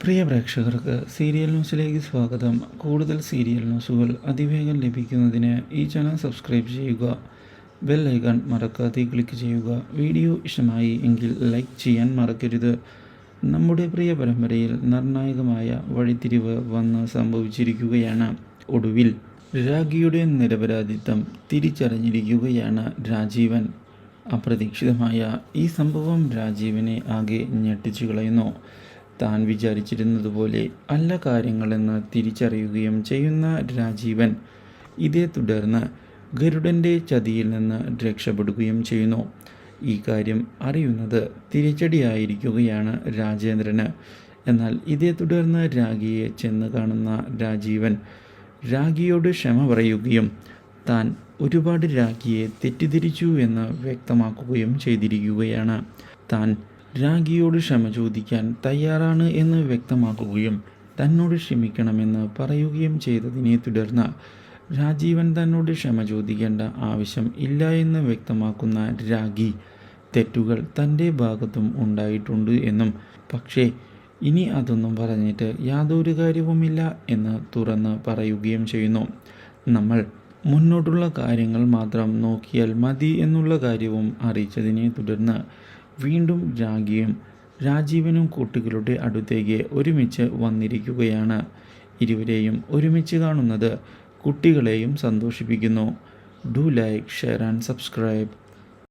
പ്രിയ പ്രേക്ഷകർക്ക് സീരിയൽ ന്യൂസിലേക്ക് സ്വാഗതം. കൂടുതൽ സീരിയൽ ന്യൂസുകൾ അതിവേഗം ലഭിക്കുന്നതിന് ഈ ചാനൽ സബ്സ്ക്രൈബ് ചെയ്യുക. ബെൽ ഐക്കൺ മറക്കാതെ ക്ലിക്ക് ചെയ്യുക. വീഡിയോ ഇഷ്ടമായി എങ്കിൽ ലൈക്ക് ചെയ്യാൻ മറക്കരുത്. നമ്മുടെ പ്രിയ പരമ്പരയിൽ നിർണായകമായ വഴിത്തിരിവ് വന്ന് സംഭവിച്ചിരിക്കുകയാണ്. ഒടുവിൽ രാഖിയുടെ നിരപരാധിത്വം തിരിച്ചറിഞ്ഞിരിക്കുകയാണ് രാജീവൻ. അപ്രതീക്ഷിതമായ ഈ സംഭവം രാജീവനെ ആകെ ഞെട്ടിച്ചു കളയുന്നു. താൻ വിചാരിച്ചിരുന്നതുപോലെ അല്ല കാര്യങ്ങളെന്ന് തിരിച്ചറിയുകയും ചെയ്യുന്ന രാജീവൻ ഇതേ തുടർന്ന് ഗരുഡൻ്റെ ചതിയിൽ നിന്ന് രക്ഷപ്പെടുകയും ചെയ്യുന്നു. ഈ കാര്യം അറിയുന്നത് തിരിച്ചടിയായിരിക്കുകയാണ് രാജേന്ദ്രന്. എന്നാൽ ഇതേ തുടർന്ന് രാഖിയെ ചെന്ന് കാണുന്ന രാജീവൻ രാഖിയോട് ക്ഷമ പറയുകയും താൻ ഒരുപാട് രാഖിയെ തെറ്റിദ്ധരിച്ചു എന്ന് വ്യക്തമാക്കുകയും ചെയ്തിരിക്കുകയാണ്. താൻ രാഖിയോട് ക്ഷമ ചോദിക്കാൻ തയ്യാറാണ് എന്ന് വ്യക്തമാക്കുകയും തന്നോട് ക്ഷമിക്കണമെന്ന് പറയുകയും ചെയ്തതിനെ തുടർന്ന് രാജീവൻ തന്നോട് ക്ഷമ ചോദിക്കേണ്ട ആവശ്യം ഇല്ല എന്ന് വ്യക്തമാക്കുന്ന രാഖി തെറ്റുകൾ തൻ്റെ ഭാഗത്തും ഉണ്ടായിട്ടുണ്ട് എന്നും പക്ഷേ ഇനി അതൊന്നും പറഞ്ഞിട്ട് യാതൊരു കാര്യവുമില്ല എന്ന് തുറന്ന് പറയുകയും ചെയ്യുന്നു. നമ്മൾ മുന്നോട്ടുള്ള കാര്യങ്ങൾ മാത്രം നോക്കിയാൽ മതി എന്നുള്ള കാര്യവും അറിയിച്ചതിനെ തുടർന്ന് വീണ്ടും രാഖിയും രാജീവനും കുട്ടികളുടെ അടുത്തേക്ക് ഒരുമിച്ച് വന്നിരിക്കുകയാണ്. ഇരുവരെയും ഒരുമിച്ച് കാണുന്നത് കുട്ടികളെയും സന്തോഷിപ്പിക്കുന്നു. Do like, share and subscribe.